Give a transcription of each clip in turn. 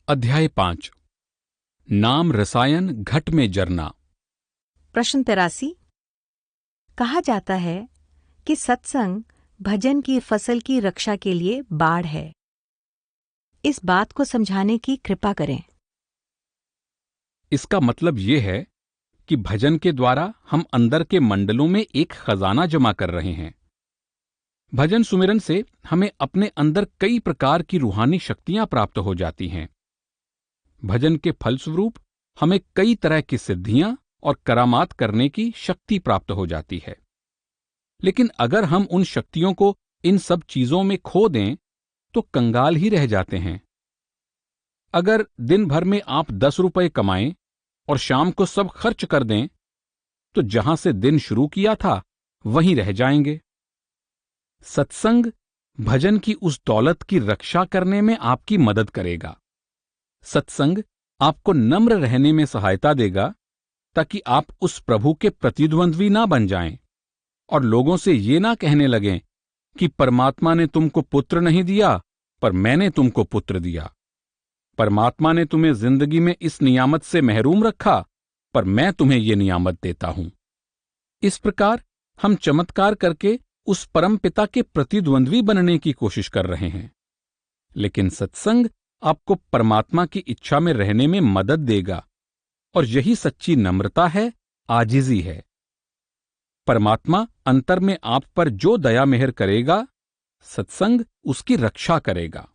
अध्याय 5 नाम रसायन घट में जरना। प्रश्न 83। कहा जाता है कि सत्संग भजन की फसल की रक्षा के लिए बाढ़ है। इस बात को समझाने की कृपा करें। इसका मतलब ये है कि भजन के द्वारा हम अंदर के मंडलों में एक खजाना जमा कर रहे हैं। भजन सुमिरन से हमें अपने अंदर कई प्रकार की रूहानी शक्तियां प्राप्त हो जाती हैं। भजन के फलस्वरूप हमें कई तरह की सिद्धियां और करामात करने की शक्ति प्राप्त हो जाती है। लेकिन अगर हम उन शक्तियों को इन सब चीजों में खो दें तो कंगाल ही रह जाते हैं। अगर दिन भर में आप 10 रुपए कमाएं और शाम को सब खर्च कर दें तो जहां से दिन शुरू किया था वहीं रह जाएंगे। सत्संग भजन की उस दौलत की रक्षा करने में आपकी मदद करेगा। सत्संग आपको नम्र रहने में सहायता देगा ताकि आप उस प्रभु के प्रतिद्वंद्वी ना बन जाएं और लोगों से ये ना कहने लगें कि परमात्मा ने तुमको पुत्र नहीं दिया पर मैंने तुमको पुत्र दिया। परमात्मा ने तुम्हें जिंदगी में इस नियामत से महरूम रखा पर मैं तुम्हें ये नियामत देता हूं। इस प्रकार हम चमत्कार करके उस परम पिता के प्रतिद्वंद्वी बनने की कोशिश कर रहे हैं। लेकिन सत्संग आपको परमात्मा की इच्छा में रहने में मदद देगा और यही सच्ची नम्रता है, आजिजी है। परमात्मा अंतर में आप पर जो दया मेहर करेगा, सत्संग उसकी रक्षा करेगा।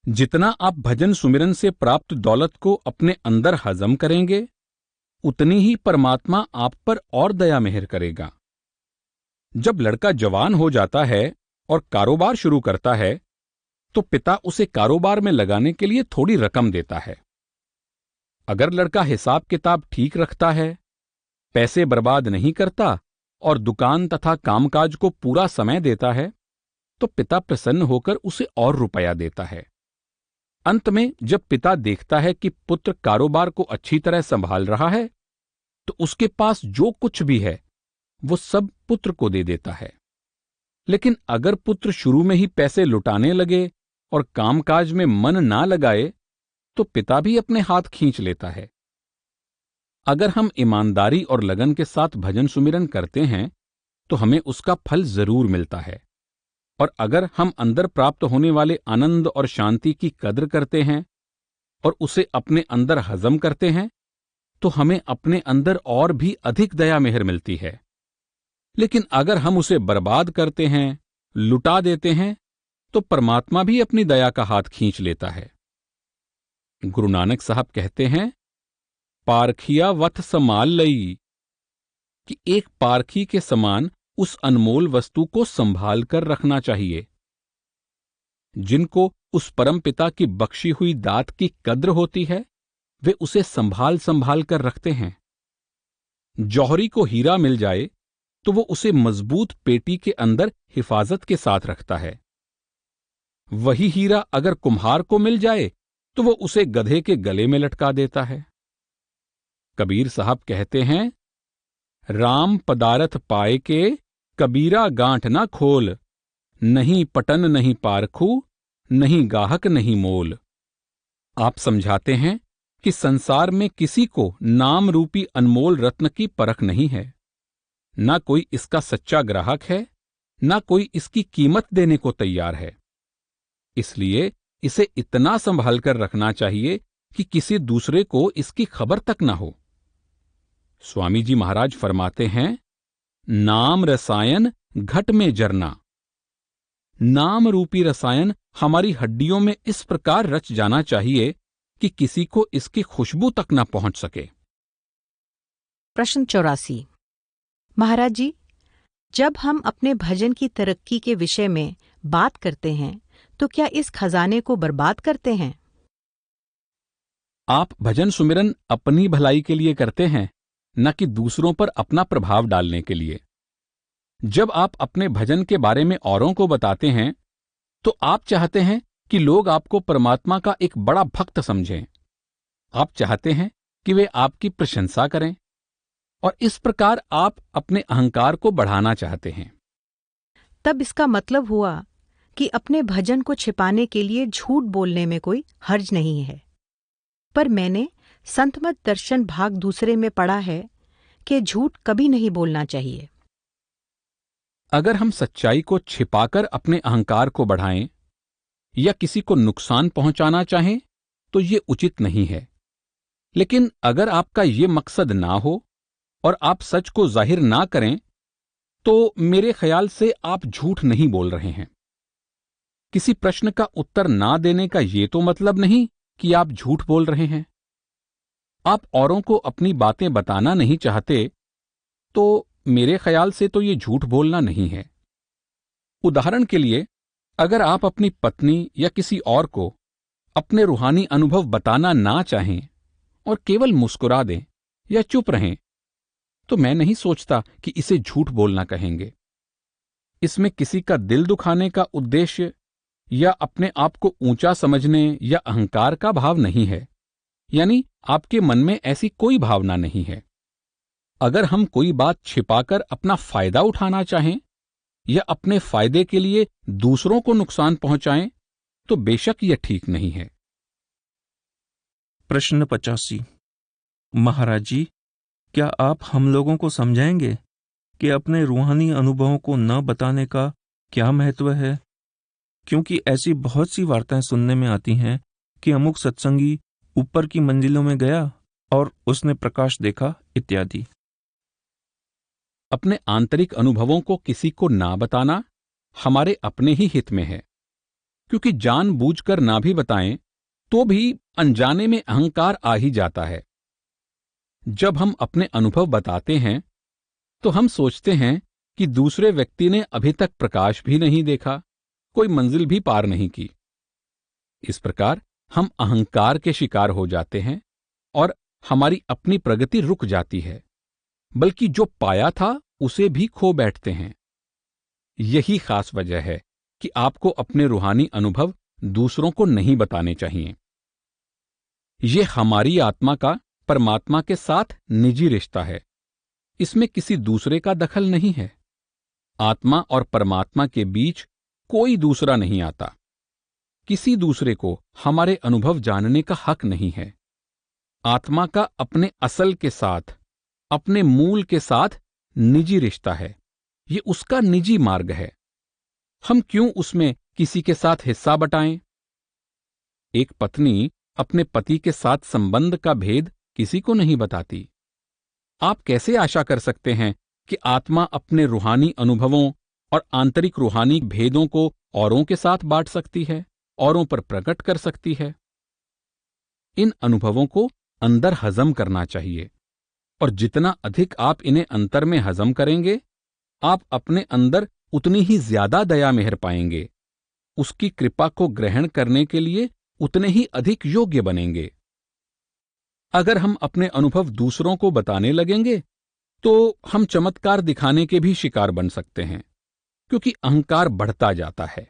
जितना आप भजन सुमिरन से प्राप्त दौलत को अपने अंदर हजम करेंगे, उतनी ही परमात्मा आप पर और दया मेहर करेगा। जब लड़का जवान हो जाता है और कारोबार शुरू करता है तो पिता उसे कारोबार में लगाने के लिए थोड़ी रकम देता है। अगर लड़का हिसाब किताब ठीक रखता है, पैसे बर्बाद नहीं करता और दुकान तथा कामकाज को पूरा समय देता है तो पिता प्रसन्न होकर उसे और रुपया देता है। अंत में जब पिता देखता है कि पुत्र कारोबार को अच्छी तरह संभाल रहा है तो उसके पास जो कुछ भी है वो सब पुत्र को दे देता है। लेकिन अगर पुत्र शुरू में ही पैसे लुटाने लगे और कामकाज में मन ना लगाए तो पिता भी अपने हाथ खींच लेता है। अगर हम ईमानदारी और लगन के साथ भजन सुमिरन करते हैं तो हमें उसका फल जरूर मिलता है। और अगर हम अंदर प्राप्त होने वाले आनंद और शांति की कद्र करते हैं और उसे अपने अंदर हजम करते हैं तो हमें अपने अंदर और भी अधिक दया मेहर मिलती है। लेकिन अगर हम उसे बर्बाद करते हैं, लुटा देते हैं तो परमात्मा भी अपनी दया का हाथ खींच लेता है। गुरु नानक साहब कहते हैं, पारखिया वथ संभाल लई, कि एक पारखी के समान उस अनमोल वस्तु को संभाल कर रखना चाहिए। जिनको उस परम पिता की बख्शी हुई दात की कद्र होती है वे उसे संभाल संभाल कर रखते हैं। जौहरी को हीरा मिल जाए तो वो उसे मजबूत पेटी के अंदर हिफाजत के साथ रखता है। वही हीरा अगर कुम्हार को मिल जाए तो वो उसे गधे के गले में लटका देता है। कबीर साहब कहते हैं, राम पदारथ पाए के कबीरा गांठ ना खोल, नहीं पटन नहीं पारखू, नहीं गाहक नहीं मोल। आप समझाते हैं कि संसार में किसी को नाम रूपी अनमोल रत्न की परख नहीं है। ना कोई इसका सच्चा ग्राहक है, ना कोई इसकी कीमत देने को तैयार है। इसलिए इसे इतना संभाल कर रखना चाहिए कि किसी दूसरे को इसकी खबर तक ना हो। स्वामी जी महाराज फरमाते हैं, नाम रसायन घट में जरना। नाम रूपी रसायन हमारी हड्डियों में इस प्रकार रच जाना चाहिए कि किसी को इसकी खुशबू तक ना पहुंच सके। प्रश्न 84। महाराज जी, जब हम अपने भजन की तरक्की के विषय में बात करते हैं तो क्या इस खजाने को बर्बाद करते हैं? आप भजन सुमिरन अपनी भलाई के लिए करते हैं, न कि दूसरों पर अपना प्रभाव डालने के लिए। जब आप अपने भजन के बारे में औरों को बताते हैं तो आप चाहते हैं कि लोग आपको परमात्मा का एक बड़ा भक्त समझें। आप चाहते हैं कि वे आपकी प्रशंसा करें और इस प्रकार आप अपने अहंकार को बढ़ाना चाहते हैं। तब इसका मतलब हुआ कि अपने भजन को छिपाने के लिए झूठ बोलने में कोई हर्ज नहीं है। पर मैंने संतमत दर्शन भाग दूसरे में पढ़ा है कि झूठ कभी नहीं बोलना चाहिए। अगर हम सच्चाई को छिपाकर अपने अहंकार को बढ़ाएं या किसी को नुकसान पहुंचाना चाहें तो ये उचित नहीं है। लेकिन अगर आपका ये मकसद ना हो और आप सच को जाहिर ना करें तो मेरे ख्याल से आप झूठ नहीं बोल रहे हैं। किसी प्रश्न का उत्तर ना देने का ये तो मतलब नहीं कि आप झूठ बोल रहे हैं। आप औरों को अपनी बातें बताना नहीं चाहते तो मेरे ख्याल से तो ये झूठ बोलना नहीं है। उदाहरण के लिए, अगर आप अपनी पत्नी या किसी और को अपने रूहानी अनुभव बताना ना चाहें और केवल मुस्कुरा दें या चुप रहें तो मैं नहीं सोचता कि इसे झूठ बोलना कहेंगे। इसमें किसी का दिल दुखाने का उद्देश्य या अपने आप को ऊंचा समझने या अहंकार का भाव नहीं है, यानी आपके मन में ऐसी कोई भावना नहीं है। अगर हम कोई बात छिपाकर अपना फायदा उठाना चाहें या अपने फायदे के लिए दूसरों को नुकसान पहुंचाएं तो बेशक यह ठीक नहीं है। प्रश्न 85। महाराज जी, क्या आप हम लोगों को समझाएंगे कि अपने रूहानी अनुभवों को न बताने का क्या महत्व है? क्योंकि ऐसी बहुत सी वार्ताएं सुनने में आती हैं कि अमुक सत्संगी ऊपर की मंजिलों में गया और उसने प्रकाश देखा इत्यादि। अपने आंतरिक अनुभवों को किसी को ना बताना हमारे अपने ही हित में है, क्योंकि जानबूझकर ना भी बताएं तो भी अनजाने में अहंकार आ ही जाता है। जब हम अपने अनुभव बताते हैं तो हम सोचते हैं कि दूसरे व्यक्ति ने अभी तक प्रकाश भी नहीं देखा, कोई मंजिल भी पार नहीं की। इस प्रकार हम अहंकार के शिकार हो जाते हैं और हमारी अपनी प्रगति रुक जाती है, बल्कि जो पाया था उसे भी खो बैठते हैं। यही खास वजह है कि आपको अपने रूहानी अनुभव दूसरों को नहीं बताने चाहिए। ये हमारी आत्मा का परमात्मा के साथ निजी रिश्ता है, इसमें किसी दूसरे का दखल नहीं है। आत्मा और परमात्मा के बीच कोई दूसरा नहीं आता। किसी दूसरे को हमारे अनुभव जानने का हक नहीं है। आत्मा का अपने असल के साथ, अपने मूल के साथ निजी रिश्ता है। ये उसका निजी मार्ग है। हम क्यों उसमें किसी के साथ हिस्सा बटाएं? एक पत्नी अपने पति के साथ संबंध का भेद किसी को नहीं बताती। आप कैसे आशा कर सकते हैं कि आत्मा अपने रूहानी अनुभवों और आंतरिक रूहानी भेदों को औरों के साथ बांट सकती है, औरों पर प्रकट कर सकती है? इन अनुभवों को अंदर हजम करना चाहिए, और जितना अधिक आप इन्हें अंतर में हजम करेंगे, आप अपने अंदर उतनी ही ज्यादा दया मेहर पाएंगे। उसकी कृपा को ग्रहण करने के लिए उतने ही अधिक योग्य बनेंगे। अगर हम अपने अनुभव दूसरों को बताने लगेंगे तो हम चमत्कार दिखाने के भी शिकार बन सकते हैं, क्योंकि अहंकार बढ़ता जाता है।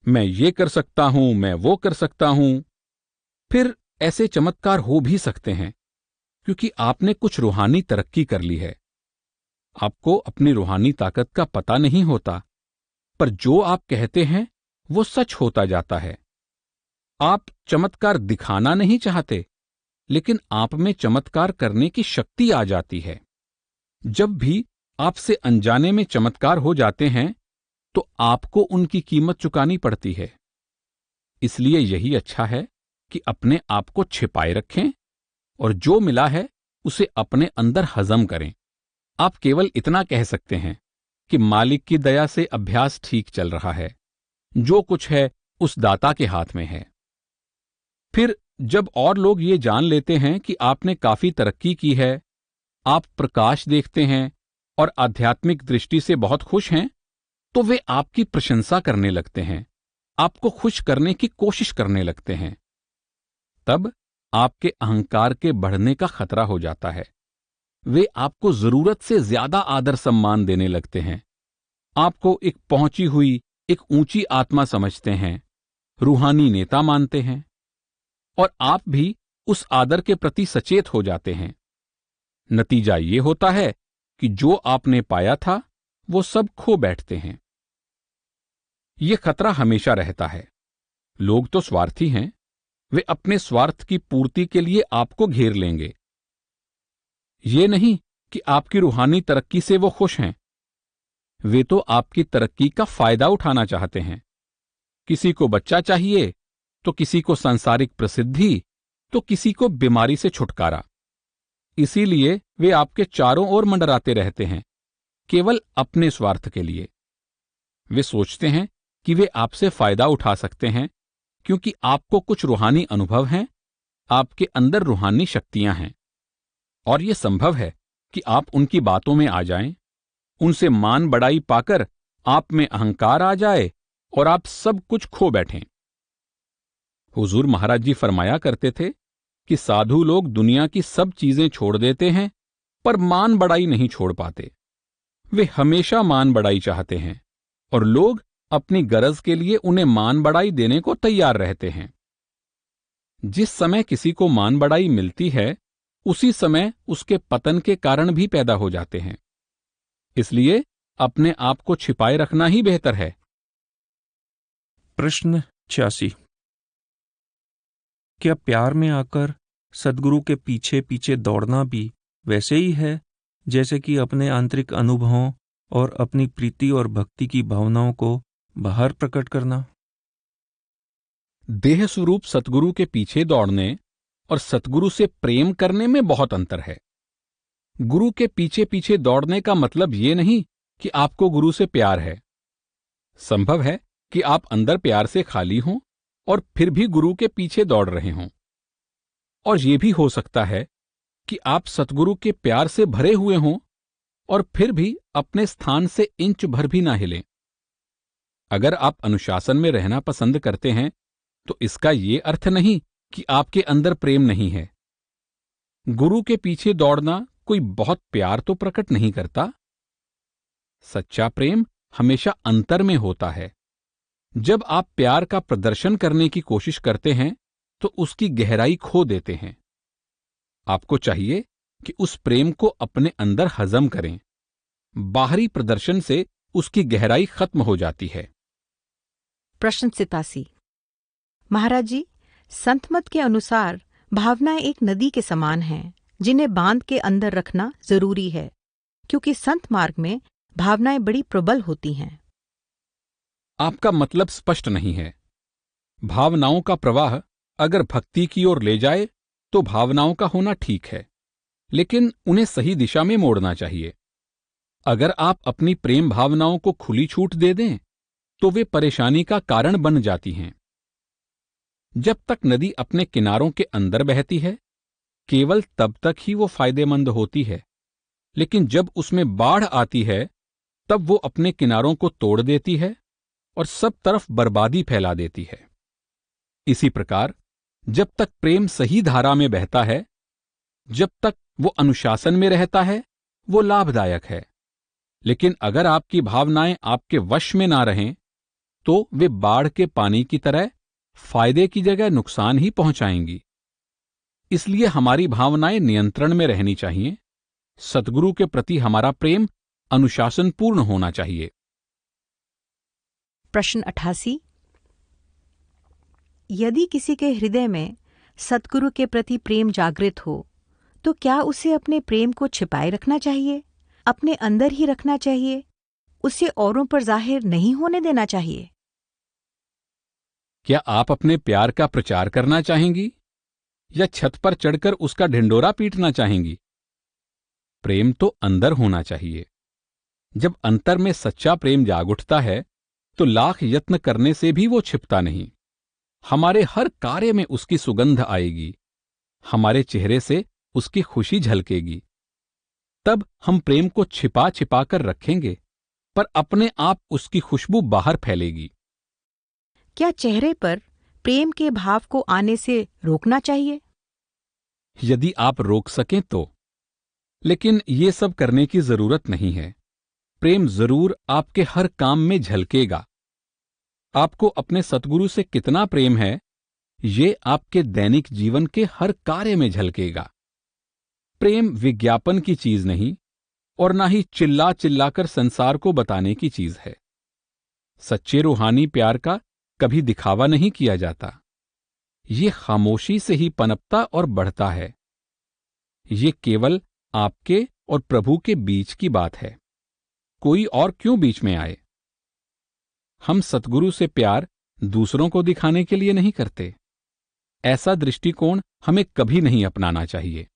मैं ये कर सकता हूं, मैं वो कर सकता हूं। फिर ऐसे चमत्कार हो भी सकते हैं क्योंकि आपने कुछ रूहानी तरक्की कर ली है। आपको अपनी रूहानी ताकत का पता नहीं होता, पर जो आप कहते हैं वो सच होता जाता है। आप चमत्कार दिखाना नहीं चाहते, लेकिन आप में चमत्कार करने की शक्ति आ जाती है। जब भी आपसे अनजाने में चमत्कार हो जाते हैं तो आपको उनकी कीमत चुकानी पड़ती है। इसलिए यही अच्छा है कि अपने आप को छिपाए रखें और जो मिला है उसे अपने अंदर हजम करें। आप केवल इतना कह सकते हैं कि मालिक की दया से अभ्यास ठीक चल रहा है, जो कुछ है उस दाता के हाथ में है। फिर जब और लोग ये जान लेते हैं कि आपने काफी तरक्की की है, आप प्रकाश देखते हैं और आध्यात्मिक दृष्टि से बहुत खुश हैं, तो वे आपकी प्रशंसा करने लगते हैं, आपको खुश करने की कोशिश करने लगते हैं। तब आपके अहंकार के बढ़ने का खतरा हो जाता है। वे आपको जरूरत से ज्यादा आदर सम्मान देने लगते हैं, आपको एक पहुंची हुई, एक ऊंची आत्मा समझते हैं, रूहानी नेता मानते हैं, और आप भी उस आदर के प्रति सचेत हो जाते हैं। नतीजा ये होता है कि जो आपने पाया था वो सब खो बैठते हैं। ये खतरा हमेशा रहता है। लोग तो स्वार्थी हैं, वे अपने स्वार्थ की पूर्ति के लिए आपको घेर लेंगे। ये नहीं कि आपकी रूहानी तरक्की से वो खुश हैं, वे तो आपकी तरक्की का फायदा उठाना चाहते हैं। किसी को बच्चा चाहिए, तो किसी को सांसारिक प्रसिद्धि, तो किसी को बीमारी से छुटकारा। इसीलिए वे आपके चारों ओर मंडराते रहते हैं, केवल अपने स्वार्थ के लिए। वे सोचते हैं कि वे आपसे फायदा उठा सकते हैं, क्योंकि आपको कुछ रूहानी अनुभव हैं, आपके अंदर रूहानी शक्तियां हैं, और यह संभव है कि आप उनकी बातों में आ जाएं, उनसे मान बढ़ाई पाकर आप में अहंकार आ जाए और आप सब कुछ खो बैठें। हुजूर महाराज जी फरमाया करते थे कि साधु लोग दुनिया की सब चीजें छोड़ देते हैं, पर मान बढ़ाई नहीं छोड़ पाते। वे हमेशा मान बढ़ाई चाहते हैं, और लोग अपनी गरज के लिए उन्हें मान बढ़ाई देने को तैयार रहते हैं। जिस समय किसी को मान बढ़ाई मिलती है, उसी समय उसके पतन के कारण भी पैदा हो जाते हैं। इसलिए अपने आप को छिपाए रखना ही बेहतर है। प्रश्न 86। क्या प्यार में आकर सद्गुरु के पीछे पीछे दौड़ना भी वैसे ही है जैसे कि अपने आंतरिक अनुभवों और अपनी प्रीति और भक्ति की भावनाओं को बाहर प्रकट करना? देह स्वरूप सतगुरु के पीछे दौड़ने और सतगुरु से प्रेम करने में बहुत अंतर है। गुरु के पीछे पीछे दौड़ने का मतलब ये नहीं कि आपको गुरु से प्यार है। संभव है कि आप अंदर प्यार से खाली हों और फिर भी गुरु के पीछे दौड़ रहे हों। और यह भी हो सकता है कि आप सतगुरु के प्यार से भरे हुए हों और फिर भी अपने स्थान से इंच भर भी ना हिलें। अगर आप अनुशासन में रहना पसंद करते हैं, तो इसका यह अर्थ नहीं कि आपके अंदर प्रेम नहीं है। गुरु के पीछे दौड़ना कोई बहुत प्यार तो प्रकट नहीं करता। सच्चा प्रेम हमेशा अंतर में होता है। जब आप प्यार का प्रदर्शन करने की कोशिश करते हैं, तो उसकी गहराई खो देते हैं। आपको चाहिए कि उस प्रेम को अपने अंदर हजम करें। बाहरी प्रदर्शन से उसकी गहराई खत्म हो जाती है। प्रश्न 87। महाराज जी, संत मत के अनुसार भावनाएं एक नदी के समान हैं, जिन्हें बांध के अंदर रखना जरूरी है, क्योंकि संत मार्ग में भावनाएं बड़ी प्रबल होती हैं। आपका मतलब स्पष्ट नहीं है। भावनाओं का प्रवाह अगर भक्ति की ओर ले जाए, तो भावनाओं का होना ठीक है, लेकिन उन्हें सही दिशा में मोड़ना चाहिए। अगर आप अपनी प्रेम भावनाओं को खुली छूट दे दें, तो वे परेशानी का कारण बन जाती हैं। जब तक नदी अपने किनारों के अंदर बहती है, केवल तब तक ही वो फायदेमंद होती है, लेकिन जब उसमें बाढ़ आती है, तब वो अपने किनारों को तोड़ देती है और सब तरफ बर्बादी फैला देती है। इसी प्रकार जब तक प्रेम सही धारा में बहता है, जब तक वो अनुशासन में रहता है, वो लाभदायक है। लेकिन अगर आपकी भावनाएं आपके वश में ना रहें, तो वे बाढ़ के पानी की तरह फायदे की जगह नुकसान ही पहुंचाएंगी। इसलिए हमारी भावनाएं नियंत्रण में रहनी चाहिए। सतगुरु के प्रति हमारा प्रेम अनुशासनपूर्ण होना चाहिए। प्रश्न 88। यदि किसी के हृदय में सतगुरु के प्रति प्रेम जागृत हो, तो क्या उसे अपने प्रेम को छिपाए रखना चाहिए, अपने अंदर ही रखना चाहिए, उसे औरों पर जाहिर नहीं होने देना चाहिए? क्या आप अपने प्यार का प्रचार करना चाहेंगी या छत पर चढ़कर उसका ढिंडोरा पीटना चाहेंगी? प्रेम तो अंदर होना चाहिए। जब अंतर में सच्चा प्रेम जाग उठता है, तो लाख यत्न करने से भी वो छिपता नहीं। हमारे हर कार्य में उसकी सुगंध आएगी, हमारे चेहरे से उसकी खुशी झलकेगी। तब हम प्रेम को छिपा छिपा कर रखेंगे, पर अपने आप उसकी खुशबू बाहर फैलेगी। क्या चेहरे पर प्रेम के भाव को आने से रोकना चाहिए? यदि आप रोक सकें तो, लेकिन ये सब करने की जरूरत नहीं है। प्रेम जरूर आपके हर काम में झलकेगा। आपको अपने सतगुरु से कितना प्रेम है, ये आपके दैनिक जीवन के हर कार्य में झलकेगा। प्रेम विज्ञापन की चीज नहीं, और ना ही चिल्ला चिल्लाकर संसार को बताने की चीज है। सच्चे रूहानी प्यार का कभी दिखावा नहीं किया जाता। ये खामोशी से ही पनपता और बढ़ता है। ये केवल आपके और प्रभु के बीच की बात है। कोई और क्यों बीच में आए? हम सतगुरु से प्यार दूसरों को दिखाने के लिए नहीं करते। ऐसा दृष्टिकोण हमें कभी नहीं अपनाना चाहिए।